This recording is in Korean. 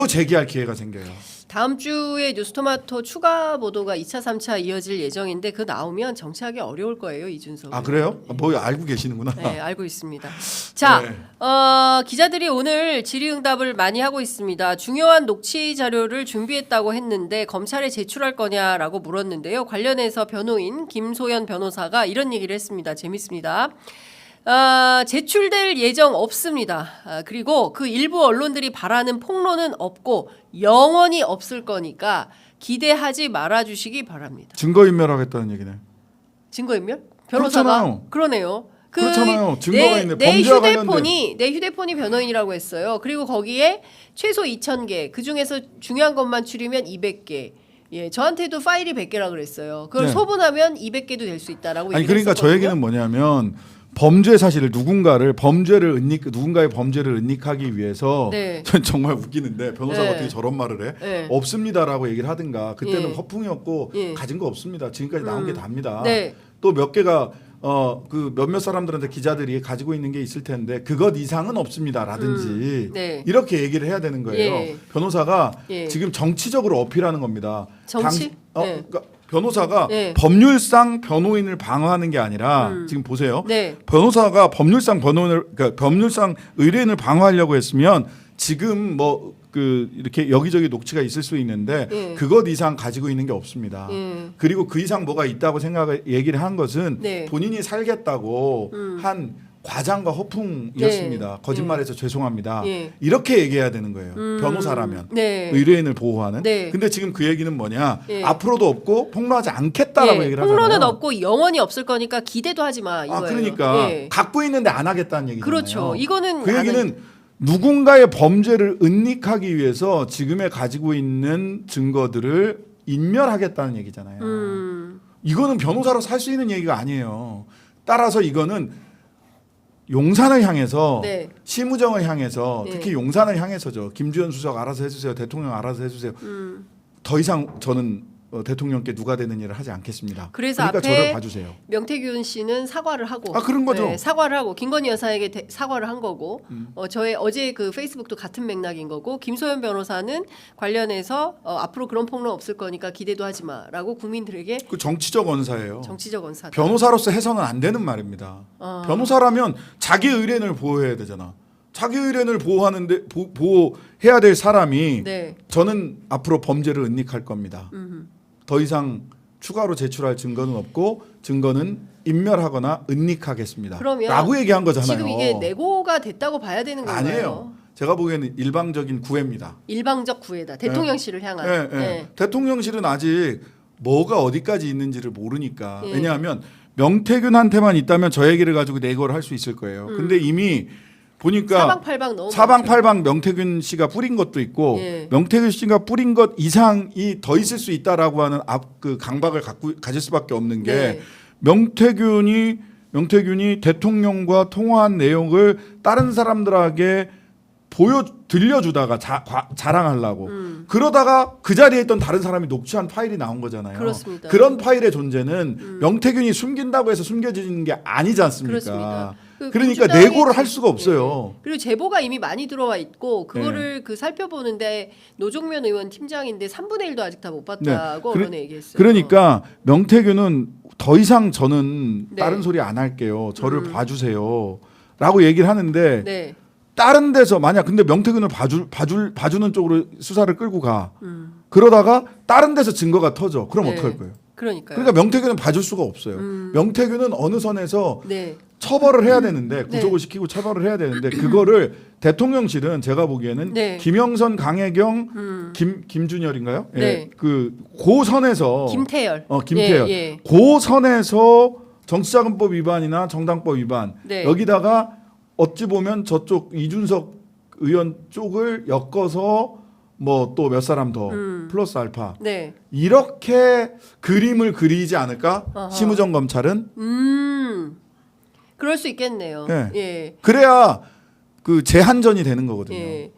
또 제기할 기회가 생겨요. 다음 주에 뉴스토마토 추가 보도가 2차, 3차 이어질 예정인데 그 나오면 정치하기 어려울 거예요, 이준석. 아 그래요? 뭐 알고 계시는구나. 네, 알고 있습니다. 자, 네. 기자들이 오늘 질의응답을 많이 하고 있습니다. 중요한 녹취 자료를 준비했다고 했는데 검찰에 제출할 거냐라고 물었는데요. 관련해서 변호인 김소연 변호사가 이런 얘기를 했습니다. 재밌습니다. 제출될 예정 없습니다. 그리고 그 일부 언론들이 바라는 폭로는 없고 영원히 없을 거니까 기대하지 말아주시기 바랍니다. 증거인멸하겠다는 얘기네. 증거인멸? 변호사가 그렇잖아요. 그러네요. 그렇잖아요. 증거가 있네. 범죄와 관련된. 내 휴대폰이 변호인이라고 했어요. 그리고 거기에 최소 2,000개, 그 중에서 중요한 것만 추리면 200개. 예, 저한테도 파일이 100개라 그랬어요. 그걸 네. 소분하면 200개도 될 수 있다라고 아니 얘기를 그러니까 저 했었거든요. 얘기는 뭐냐면 범죄 사실을 누군가의 범죄를 은닉하기 위해서 네. 전 정말 웃기는데 변호사가 네. 어떻게 저런 말을 해? 네. 없습니다라고 얘기를 하든가 그때는 예. 허풍이었고 예. 가진 거 없습니다. 지금까지 나온 게 답니다. 네. 또 몇 개가 그 몇몇 사람들한테 기자들이 가지고 있는 게 있을 텐데 그것 이상은 없습니다라든지 네. 이렇게 얘기를 해야 되는 거예요. 예. 변호사가 예. 지금 정치적으로 어필하는 겁니다. 정치? 네. 그러니까 변호사가 네. 법률상 변호인을 방어하는 게 아니라 지금 보세요. 네. 변호사가 법률상 그러니까 법률상 의뢰인을 방어하려고 했으면 지금 뭐 그 이렇게 여기저기 녹취가 있을 수 있는데 예. 그것 이상 가지고 있는 게 없습니다. 예. 그리고 그 이상 뭐가 있다고 얘기를 한 것은 네. 본인이 살겠다고 한 과장과 허풍이었습니다. 네. 거짓말해서 죄송합니다. 예. 이렇게 얘기해야 되는 거예요. 변호사라면 네. 의뢰인을 보호하는. 네. 근데 지금 그 얘기는 뭐냐? 예. 앞으로도 없고 폭로하지 않겠다라고 예, 얘기를 하잖아요. 폭로는 없고 영원히 없을 거니까 기대도 하지 마 이거예요. 아 그러니까 예. 갖고 있는데 안 하겠다는 얘기잖아요. 그렇죠. 이거는 그 안 얘기는 누군가의 범죄를 은닉하기 위해서 지금에 가지고 있는 증거들을 인멸하겠다는 얘기잖아요. 이거는 변호사로 살 수 있는 얘기가 아니에요. 따라서 이거는 용산을 향해서 네. 심우정을 향해서 네. 특히 용산을 향해서죠. 김주현 수석 알아서 해주세요. 대통령 알아서 해주세요. 더 이상 저는 대통령께 누가 되는 일을 하지 않겠습니다. 그래서 그러니까 앞에 저를 봐주세요. 명태균 씨는 사과를 하고 그런 거죠. 네, 사과를 하고 김건희 여사에게 사과를 한 거고 저의 어제 그 페이스북도 같은 맥락인 거고 김소연 변호사는 관련해서 앞으로 그런 폭로 없을 거니까 기대도 하지 마라고 국민들에게 그 정치적 언사예요. 정치적 언사. 변호사로서 해서는 안 되는 말입니다. 변호사라면 자기 의뢰인을 보호해야 되잖아. 자기 의뢰인을 보호하는데 보호해야 될 사람이 네. 저는 앞으로 범죄를 은닉할 겁니다. 더 이상 추가로 제출할 증거는 없고 증거는 인멸하거나 은닉하겠습니다. 그러면 라고 얘기한 거잖아요. 지금 이게 내고가 됐다고 봐야 되는 건가요? 아니에요. 제가 보기에는 일방적인 구애입니다. 일방적 구애다. 대통령실을 향한. 네, 네. 대통령실은 아직 뭐가 어디까지 있는지를 모르니까. 예. 왜냐하면 명태균한테만 있다면 저 얘기를 가지고 내고를 할 수 있을 거예요. 근데 이미 보니까 사방팔방 너무 사방팔방 명태균 씨가 뿌린 것도 있고 예. 명태균 씨가 뿌린 것 이상이 더 있을 수 있다라고 하는 그 강박을 가질 수밖에 없는 게 네. 명태균이 대통령과 통화한 내용을 다른 사람들에게 들려주다가 자랑하려고 그러다가 그 자리에 있던 다른 사람이 녹취한 파일이 나온 거잖아요. 그렇습니다. 그런 파일의 존재는 명태균이 숨긴다고 해서 숨겨지는 게 아니지 않습니까? 그렇습니다. 그러니까 민주당이 내고를 할 수가 없어요. 그리고 제보가 이미 많이 들어와 있고 그거를 그 살펴보는데 노종면 의원 팀장인데 3분의 1도 아직 다 못 봤다고 언론에 얘기했어요. 그러니까 명태균은 더 이상 저는 네. 다른 소리 안 할게요. 저를 봐주세요라고 얘기를 하는데 네. 다른 데서 만약 근데 명태균을 봐주는 쪽으로 수사를 끌고 가 그러다가 다른 데서 증거가 터져. 그럼 네. 어떡할 거예요? 그러니까요. 그러니까 명태균은 봐줄 수가 없어요. 명태균은 어느 선에서 네. 처벌을 해야 되는데 구속을 시키고 처벌을 해야 되는데 그거를 대통령실은 제가 보기에는 네. 김영선, 강혜경, 김준열인가요? 예. 네. 그 선에서 김태열. 김태열. 예, 예. 그 선에서 정치자금법 위반이나 정당법 위반 네. 여기다가 어찌 보면 저쪽 이준석 의원 쪽을 엮어서 뭐 또 몇 사람 더 플러스 알파 네. 이렇게 그림을 그리지 않을까? 어허. 심우정 검찰은 그럴 수 있겠네요. 네. 예. 그래야 그 재한전이 되는 거거든요. 예.